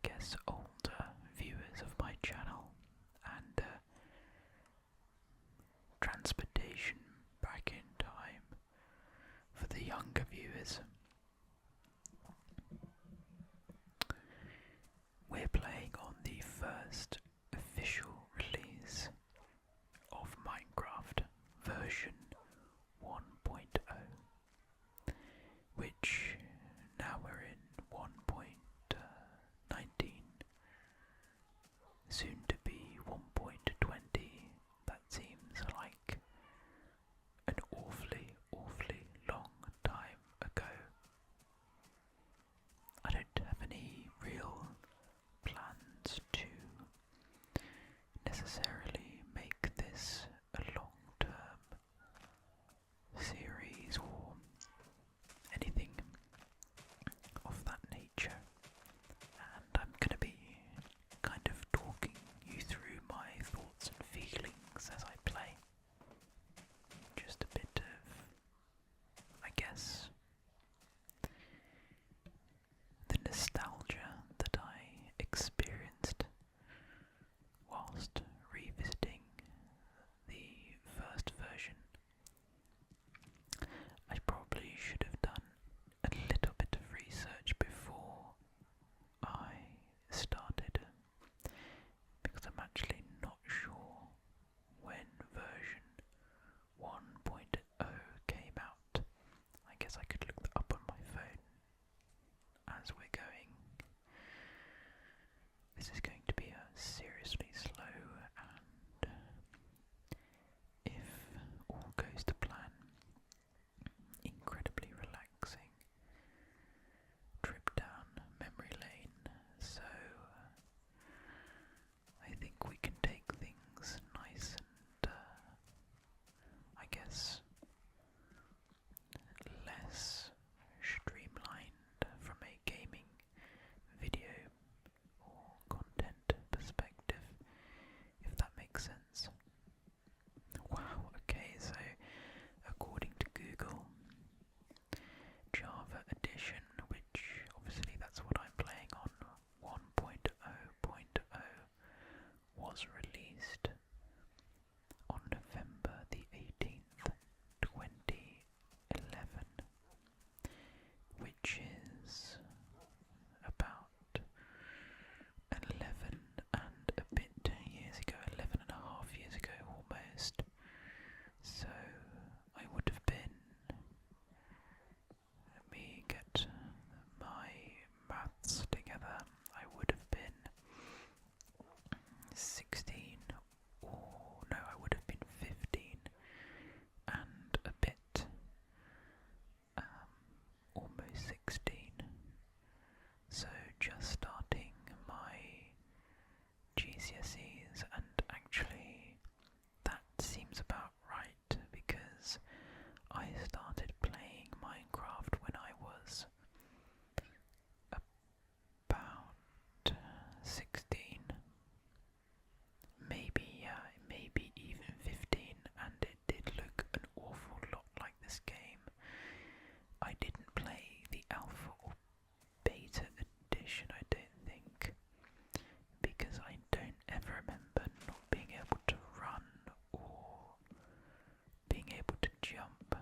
guess, older viewers of my channel, and transportation back in time for the younger viewers. We're playing on the first official release of Minecraft version 1.0, which now we're in 1.19, soon to be 1.20. That seems like an awfully long time ago. I don't have any real plans to necessarily make this a long-term series or anything of that nature, and I'm going to be kind of talking you through my thoughts and feelings as I play. Just a bit of, I guess, the nostalgia that I experienced whilst revisiting the first version. I probably should have done a little bit of research before I started, because I'm actually not sure when version 1.0 came out. I guess I could look that up on my phone as we're going. This is going to be a seriously slow and, if all goes to plan, incredibly relaxing trip down memory lane. So I think we can take things nice and, I guess, less streamlined from a gaming video or content perspective, if that makes sense. Wow, okay, so according to Google, Java Edition, which obviously that's what I'm playing on, 1.0.0, was released on November the 18th, 2011, which is about 11 and a bit years ago, 11 and a half years ago almost. So I would have been, let me get my maths together, I would have been 16, or no, I would have been 15 and a bit, almost 16. So just starting my GCSEs, and actually that seems about right, because I started playing Minecraft when I was about 16, maybe even 15, and it did look an awful lot like this game. I didn't play the alpha or beta edition, I don't think, because I don't ever remember not being able to run or being able to jump.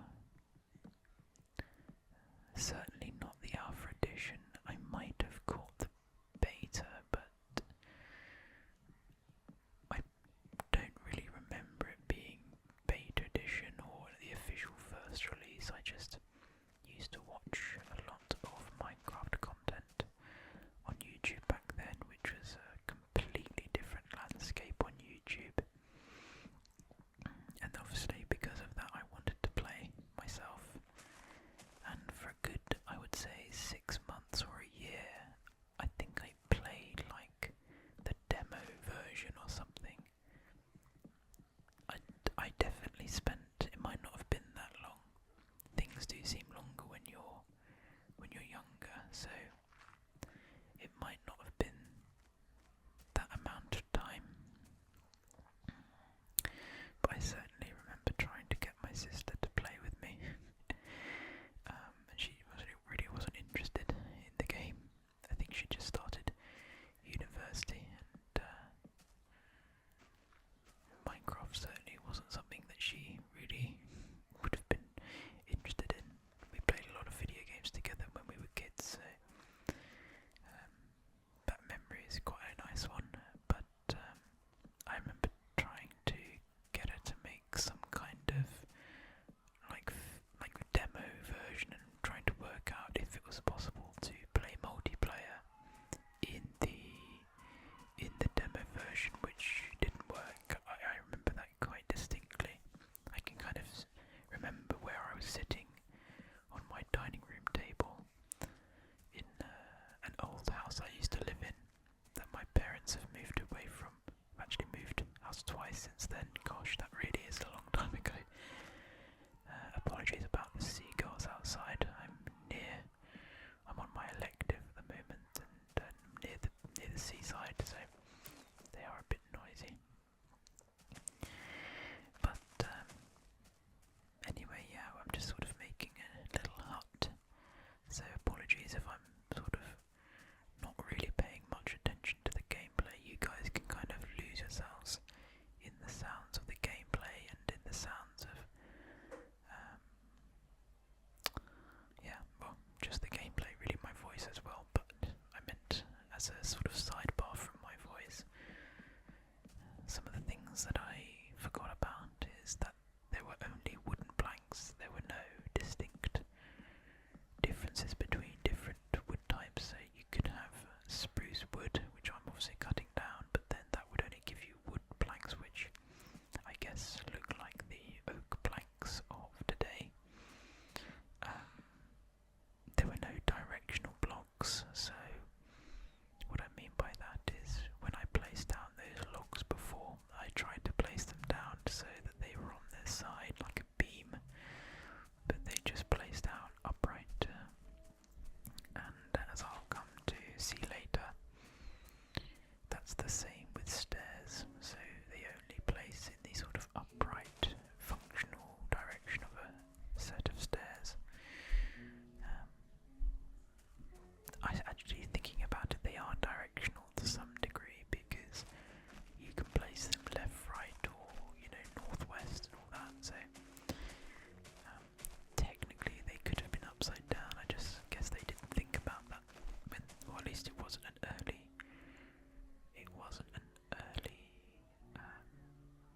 Certainly not the alpha edition. I might have caught the beta, but I don't really remember it being beta edition or the official first release. I just used to watch a lot of Minecraft content on YouTube back then, which was a completely different landscape on YouTube. And obviously because of that I wanted to play myself, and for a good, I would say, 6 months or a year, I think I played like the demo version or something. I definitely spent, it might not have been that long. Things do seem longer when you're younger, so it might not have been that amount of time. But I certainly remember trying to get my sister to play with me, and she really wasn't interested in the game. I think she just started seaside, so they are a bit noisy. But anyway, yeah, I'm just sort of making a little hut. So apologies if I'm sort of not really paying much attention to the gameplay. You guys can kind of lose yourselves in the sounds of the gameplay and in the sounds of just the gameplay, really, my voice as well, but I meant as a sort of sidebar from my voice. Some of the things that I forgot about is that there were only wooden planks. There were no distinct differences between different wood types. So you could have spruce wood, which I'm obviously cutting down, but then that would only give you wood planks, which I guess look like the oak planks of today. There were no directional blocks, so what I mean by that is when I placed down those logs before, I tried to place them down so that they were on their side like a beam, but they just placed down upright. And as I'll come to see later, that's the same with stairs, so they only place in the sort of upright, functional direction of a set of stairs. I actually, thinking about it, they are directional to some degree because you can place them left, right, or northwest and all that. So technically, they could have been upside down. I just guess they didn't think about that, or at least it wasn't an early. It wasn't an early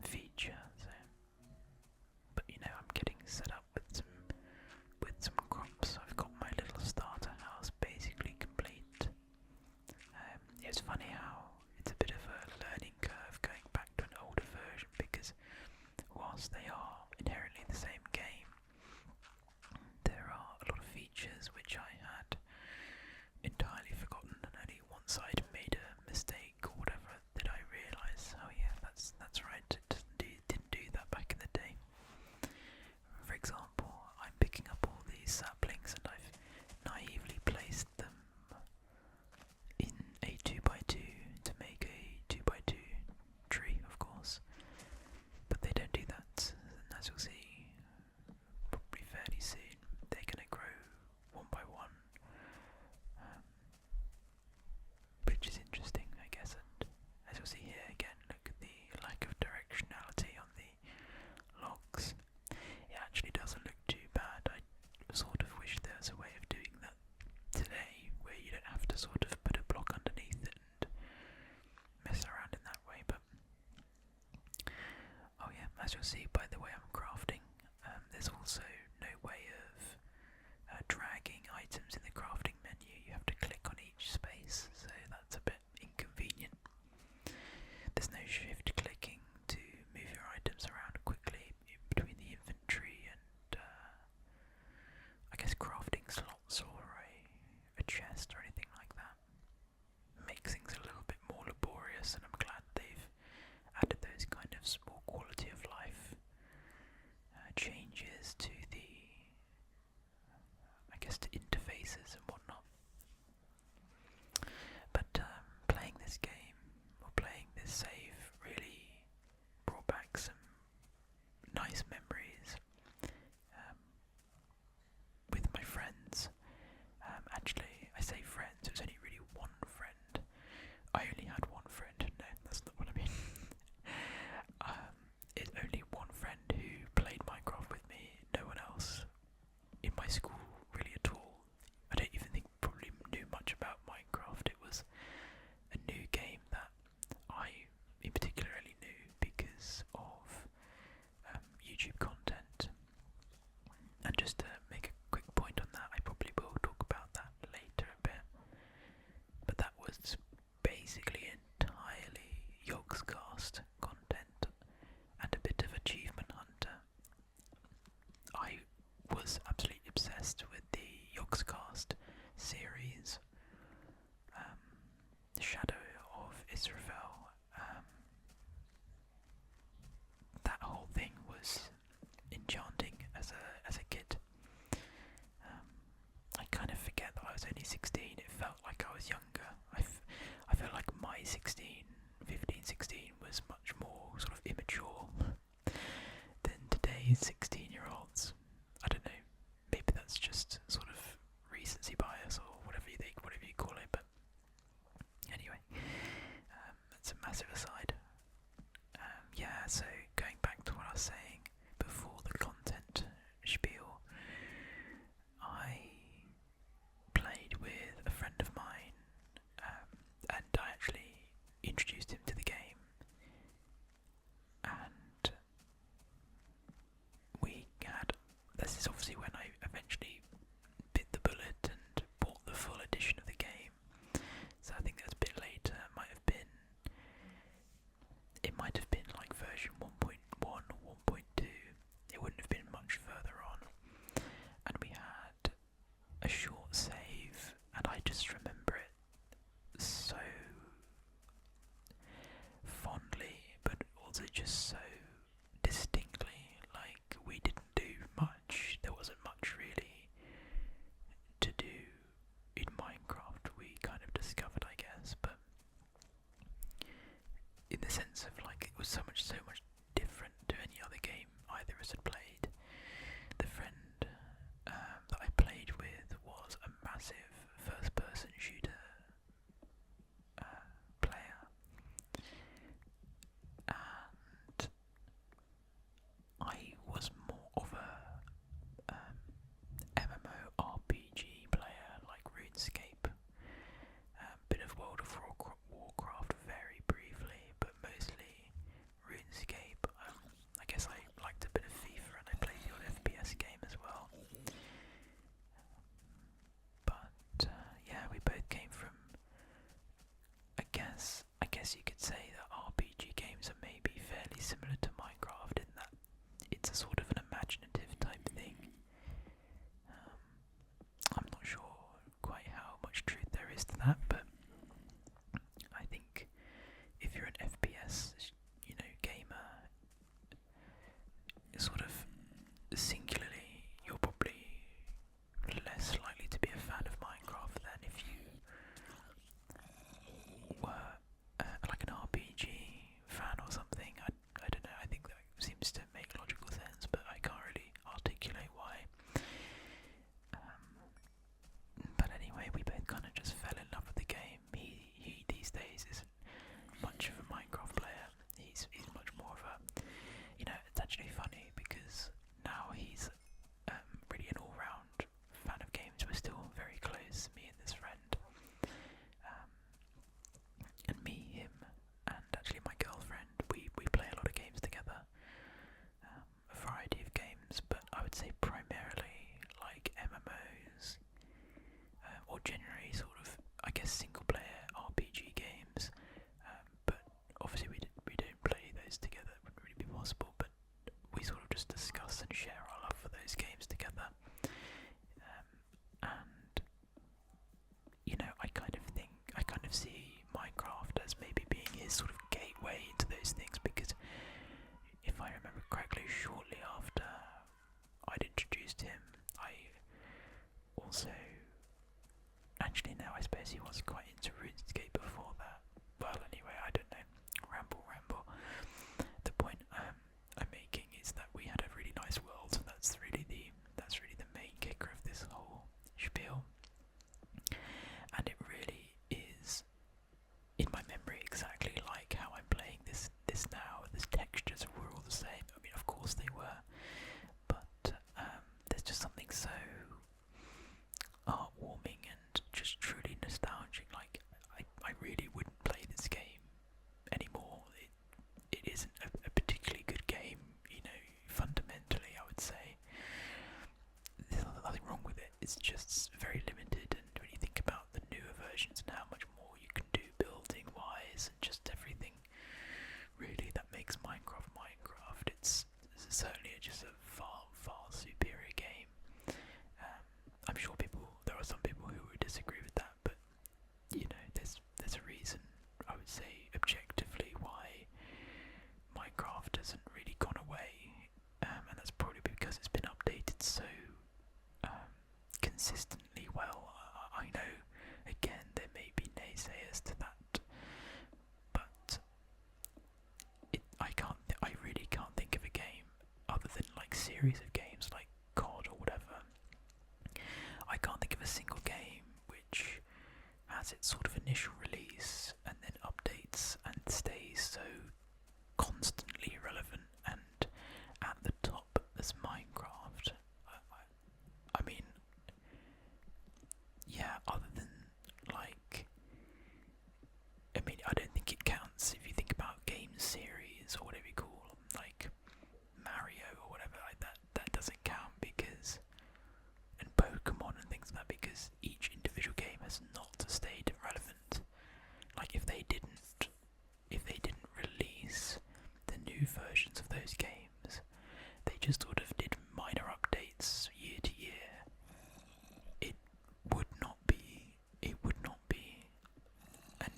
feature. So, but I'm getting set up with some crops. I've got my little starter house basically complete. It's funny how it's a bit of a learning curve going back to an older version, because whilst they are inherently the same game, there are a lot of features which I had entirely forgotten, and only once I'd made a mistake or whatever did I realise, oh yeah, that's right, it didn't do that back in the day. For example, I'm picking up all these saplings and I've naively placed them in a 2x2 to make a 2x2 tree, of course, but they don't do that, and as you'll see probably fairly soon, they're going to grow one by one, which is interesting, I guess. And as you'll see here again, look at the lack of directionality on the logs. It actually doesn't look too bad. I sort of wish there was a way of doing that today, where you don't have to sort of put a block underneath it and mess around in that way. But oh yeah, as you'll see by the way I'm crafting, there's also no way of dragging items in the crafting menu. You have to click on each space, so that's a bit inconvenient. There's no shift clicking to move your items around quickly between the inventory and I guess crafting slots or a chest or anything like that. Makes things a little bit more laborious, and I'm glad they've added those kind of small quality of life changes to the to interfaces and whatnot. But playing this game, or playing this save, really brought back some nice memories with my friends. Actually, I say friends, it was only really one friend. I only had one friend, no, that's not what I mean. It's only one friend who played Minecraft with me, no one else in my school really at all. I don't even think probably knew much about Minecraft. It was a new game that I in particular only knew because of YouTube content. And just to make a quick point on that, I probably will talk about that later a bit, but that was basically entirely Yogscast content and a bit of Achievement Hunter. I was absolutely obsessed with the Yogscast series, Shadow of Israfel. That whole thing was enchanting as a kid. I kind of forget that I was only 16. It felt like I was younger. I feel like 2016, 15, 16 was much more sort of immature than today's 16-year-olds. I don't know, maybe that's just sort of recency bias or whatever you think, whatever you call it, but anyway, that's a massive aside. Yeah, so going back to what I was saying before the content spiel, I played with a friend of mine, and I actually introduced him to the game, and this is obviously when I eventually bit the bullet and bought the full edition of the game, so I think that's a bit later. It might have been like version 1.1 or 1.2, it wouldn't have been much further on, and we had a short save, and I just remember it so fondly, but also just so distinctly. Like, we didn't do much, there wasn't much really to do in Minecraft, we kind of discovered, I guess, but in the sense of like it was so much different to any other game either of us had played. The friend that I played with was a massive first-person shooter player, and I was more of a MMORPG player, like RuneScape, bit of World of Warcraft very briefly, but mostly RuneScape. I guess I liked a bit of FIFA and I played the odd FPS game as well. But yeah, we both came from, I guess you could say that RPG games are maybe fairly similar to Minecraft in that it's a sort of an imaginative type thing. I'm not sure quite how much truth there is to that, but I think if you're an FPS, gamer, sort of singularly, you're probably less likely to be a fan of Minecraft than if you were like an RPG fan or something. I don't know, I think that seems to make logical sense, but I can't really articulate why. But anyway, we both kind of just fell in love with the game. He these days isn't much of a Minecraft player. He's much more of a, it's actually funny because now he's really an all-round fan of games. We're still very close, me and this friend, and me, him, and actually my girlfriend. We play a lot of games together, a variety of games, but I would say primarily like MMOs, or generally sort of, I guess, single-player RPG games. But obviously we don't play those together. It wouldn't really be possible. But we sort of just discuss and share our love for those games together. And I kind of see Minecraft as maybe being his sort of gateway into those things, because if I remember correctly, shortly after I'd introduced him, I also, actually no, I suppose he was quite into RuneScape before that. Well, anyway, I don't know. Ramble. The point I'm making is that we had a really nice world, and that's really the main kicker of this whole spiel. And it really is, in my memory, exactly like how I'm playing this now. The textures were all the same. I mean, of course they were, but there's just something so heartwarming and just truly nostalgic. Like, I really wouldn't play this game anymore. It isn't a particularly good game, fundamentally, I would say. There's nothing wrong with it. It's just very limited, and when you think about the newer versions and how much more you can do building-wise and just everything, really, that makes Minecraft. It's certainly just a far superior game. I'm sure there are some people who would disagree with that, but there's a reason, I would say, objectively, why Minecraft hasn't really gone away, and that's probably because it's been updated so consistently well. I know, again, there may series of games like COD or whatever, I can't think of a single game which has its sort of initial release and then updates and stays so constantly relevant and at the top as Minecraft. I mean, yeah, other than like, I mean, I don't think it counts if you think about game series or whatever you call them, like Mario or whatever like that. That doesn't count because, and Pokemon and things like that, because each individual game has not stayed relevant. Like if they didn't release the new versions of those games, they just sort of did minor updates year to year, it would not be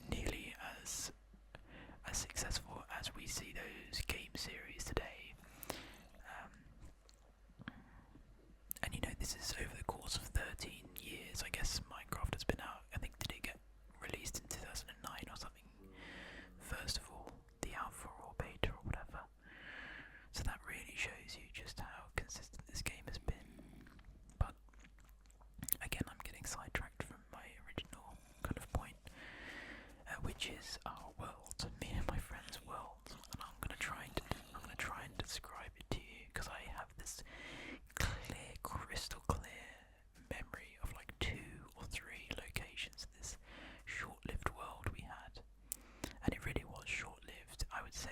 nearly as successful as we see those game series today. And you know, this is over the course of 13 years. I guess Minecraft has been out, I think, did it get released in 2009 or something? First of all, the alpha or beta or whatever. So that really shows you just how consistent this game has been. But again, I'm getting sidetracked from my original kind of point, which is our world, me and my friend's world. And I'm gonna try and describe it to you because I have this clear, crystal clear memory of like 2 or 3 locations in this short-lived world we had. And it really was short-lived. I would say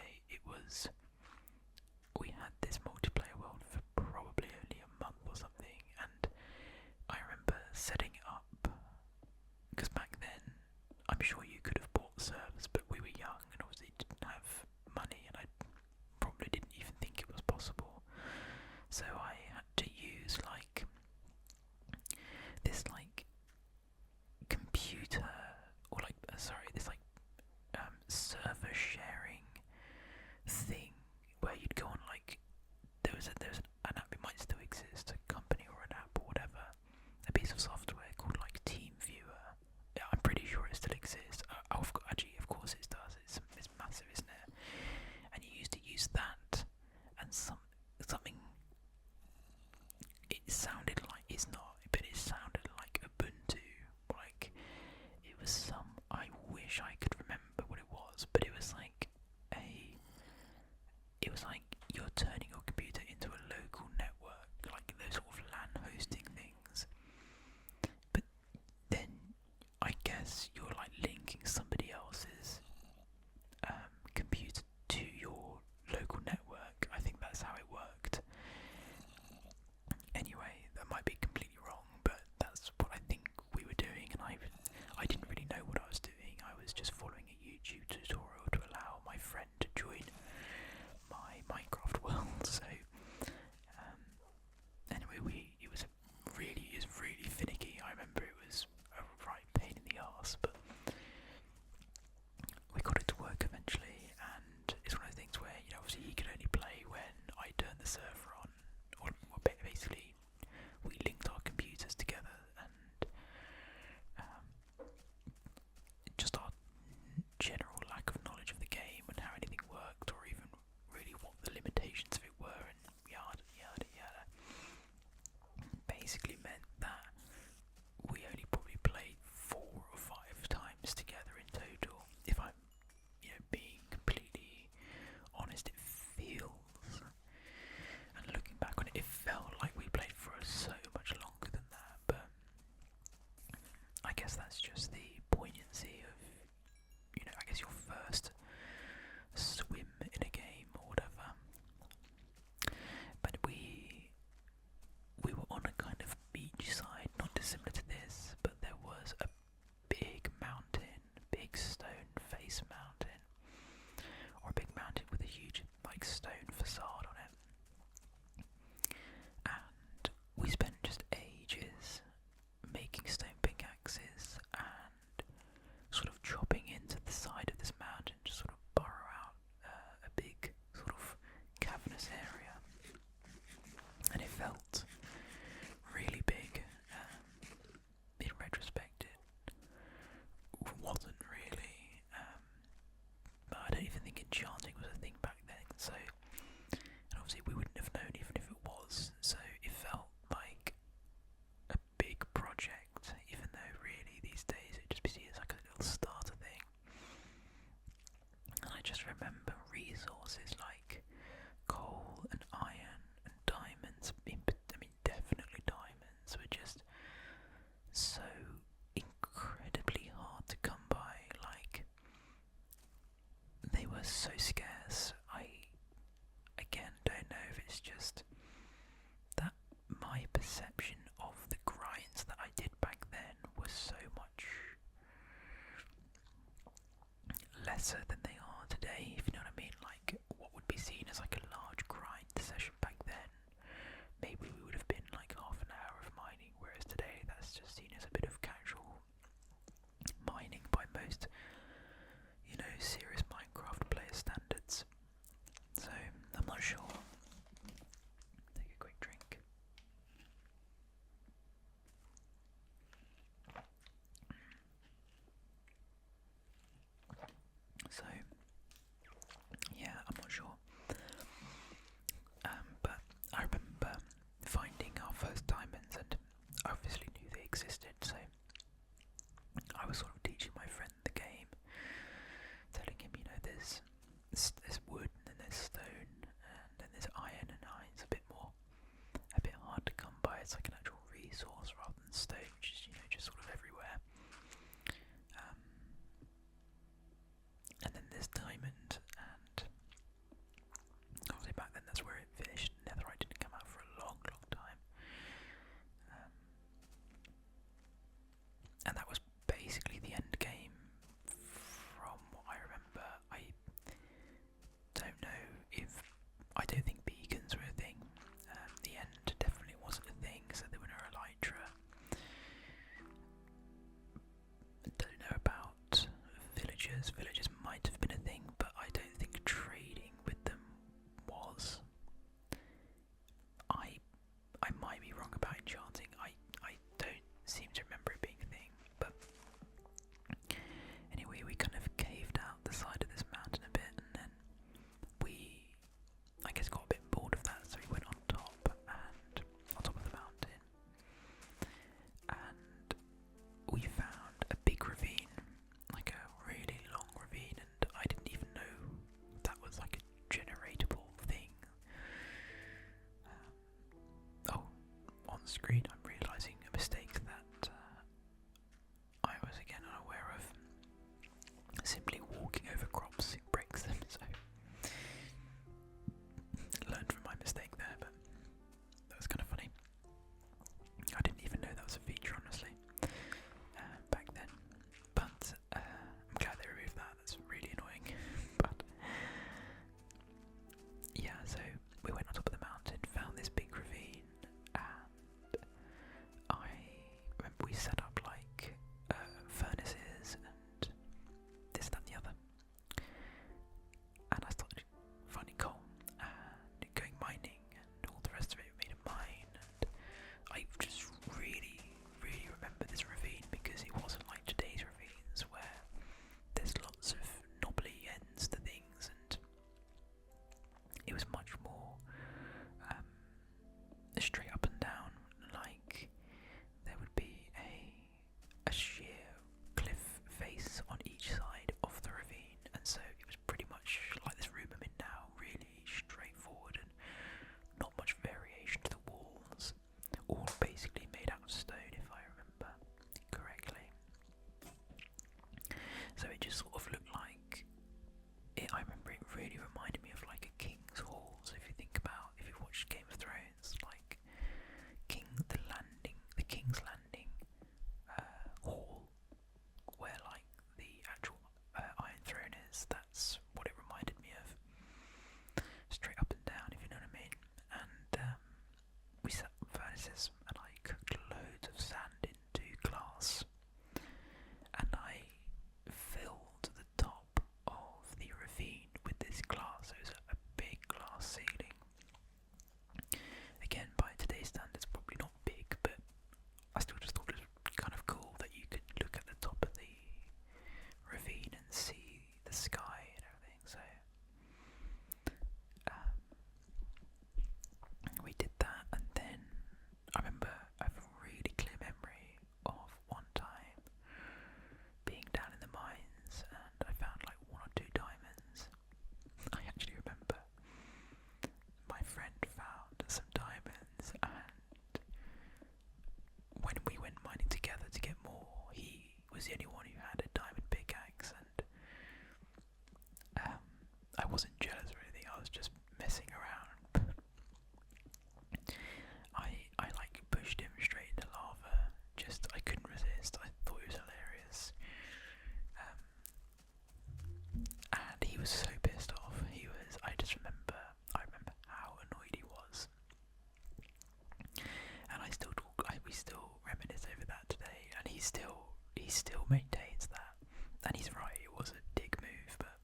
we had this multiplayer world for probably only a month or something, and I remember setting it up, because back then, I'm sure you could have bought servers, but we were young and obviously didn't have money, and I probably didn't even think it was possible. So I had to use like this like computer or like this like server sharing thing where you'd go on like there was an app, it might still exist, a company or an app or whatever, a piece of software called like TeamViewer. Yeah, I'm pretty sure it still exists. Actually, of course it does. It's massive, isn't it? And you used to use that and something. It sounded like, it's not, but it sounded like Ubuntu. Like it was some. I wish I could remember what it was, but it was like you're turning your computer into a local network, like those sort of LAN hosting things. But then I guess you're like linking somebody else's computer to your local network. I think that's how it worked. Anyway, that might be completely wrong, but that's what I think we were doing, and I didn't really know what I was doing. I was just following a YouTube tutorial to allow my friend to join my Minecraft world. So anyway, it was really finicky. I remember it was a right pain in the arse, but we got it to work eventually, and it's one of those things where, you know, obviously he could only play when I turned the server on, or basically we linked our computers together, and just our general lack of knowledge of the game and how anything worked, or even really what the limitations of it were, and yada yada yada, basically meant that we only probably played 4 or 5 times together in total. If I'm, you know, being completely honest, it feels, and looking back on it, it felt like we played for so much longer than that. But I guess that's just the poignancy of, you know, I guess your first swim in a game or whatever. But we were on a kind of beach side, not dissimilar to this, but there was a big mountain, big stone face mountain, or a big mountain with a huge like stone facade on it. And we spent just ages making stone pickaxes and sort of chopping into the side of this mountain to sort of burrow out a big sort of cavernous area. And it felt really big. In retrospect, it wasn't really. But I don't even think enchanting was a thing back then. So lesser than they are today, if you know what I mean. Like, what would be seen as like a large grind session back then, maybe we would have been like half an hour of mining, whereas today that's just seen as a bit of casual mining by most, you know, serious Minecraft player standards. So, I'm not sure. Take a quick drink. So, yeah, I'm not sure. But I remember finding our first diamonds, and I obviously knew they existed, so I was sort of teaching my friend the game, telling him, you know, there's wood, and then there's stone, and then there's iron, and iron's a bit hard to come by. It's like an actual resource rather than stone, which is, you know, just sort of everywhere. And then there's diamond, and obviously back then that's where it finished. Netherite didn't come out for a long, long time. And that was basically the end game from what I remember. I don't think beacons were a thing. The end definitely wasn't a thing, so there were no elytra. Don't know about villagers. Villagers might have been a thing, but I don't think trading with them was. I might be wrong about enchanting. I don't seem to remember it being a thing, but anyway, we kind of caved out the side of this mountain a bit, and then we, I guess, got a bit bored of that, so we went on top of the mountain, and we found a big ravine, like a really long ravine, and I didn't even know that was like a generatable thing. On screen I'm realising a mistake that I was again unaware of. Simply walking over crops breaks them, so learned from my mistake there, but that was kind of funny. I didn't even know that was a feature, honestly, back then, but I'm glad they removed that. That's really annoying. But yeah, so we went on top of the mountain, found this big ravine, and I remember we set up like furnaces and this, that, and the other. still maintains that. And he's right, it was a dick move, but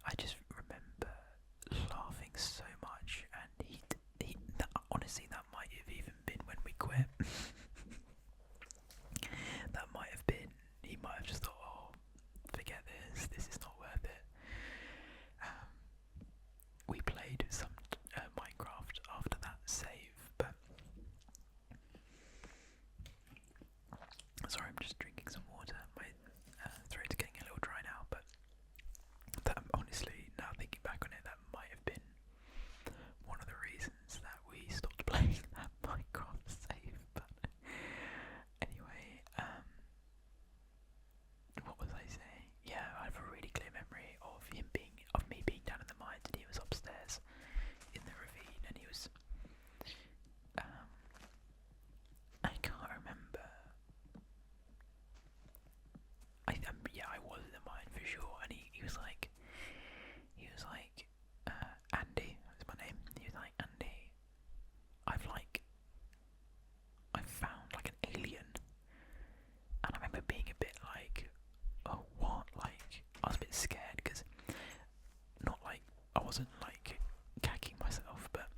I just remember laughing so much, and honestly, that might have even been when we quit. That might have been, he might have just thought, oh, forget this is not worth it. We played some Minecraft after that save, but sorry, I'm just drinking some water. My throat's getting a little dry now, but that, honestly, now thinking back on it, that might have been one of the reasons that we stopped playing that Minecraft save. But anyway, what was I saying? Yeah, I have a really clear memory of me being down in the mines, and he was upstairs in the ravine, and he was. I can't remember. I was in the mine for sure, and he was like, Andy, that's my name. He was like, Andy, I've found like an alien, and I remember being a bit like, oh what? Like I was a bit scared because not like I wasn't like cacking myself, but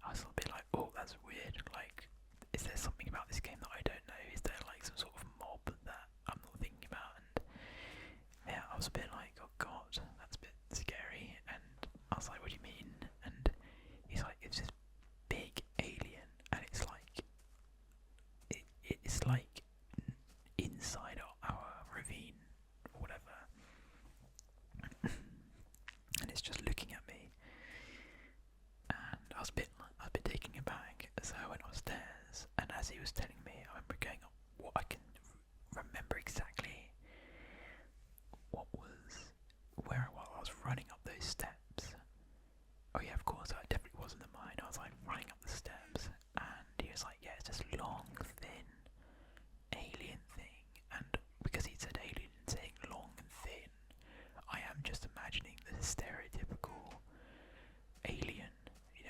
I was a bit like, oh that's weird. Like, is there something about this game that I don't know? Is there like some sort of mob that I'm not thinking about? And yeah, I was a bit like, oh god, that's a bit scary. And I was like, what do you mean? And he's like, it's this big alien, and it's like it's like inside our ravine or whatever, and it's just looking at me. And I was a bit taken aback, so I went upstairs, and as he was telling me, I remember going up. What I can remember exactly what was where I was running up those steps. Oh yeah, of course, I definitely was in the mine. I was like running up the steps, and he was like, yeah, it's this long, thin alien thing. And because he said alien saying long and thin, I am just imagining the stereotypical alien,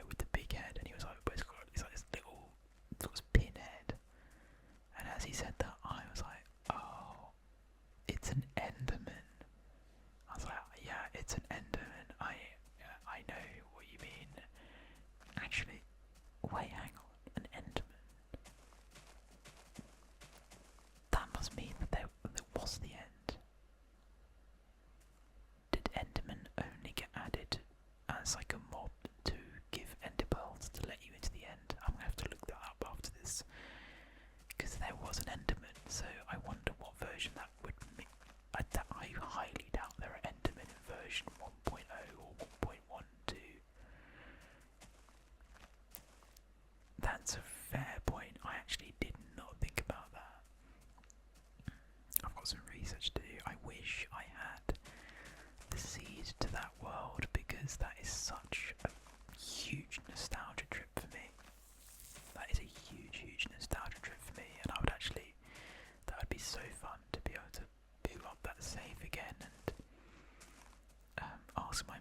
with the big head. And he was like, but it's like this little sort of pinhead. And as he said that, I was like, oh, it's an Enderman. I was like, yeah, it's an Enderman. I know what you mean. Actually, wait, hang on, an Enderman. That must mean that there was the end. Did Enderman only get added as like a mob to give Ender pearls to let you into the end? I'm gonna have to look that up after this, because there was an Enderman. So I wonder what version that would be. I highly doubt there are Endermen in version 1.0 or 1.12. That's a fair point. I actually did not think about that. I've got some research to do. I wish I had the seed to that world, because that is such a huge nostalgia trip for me. That is a huge nostalgia trip for me, and that would be so fun to be able to boot up that save again and ask my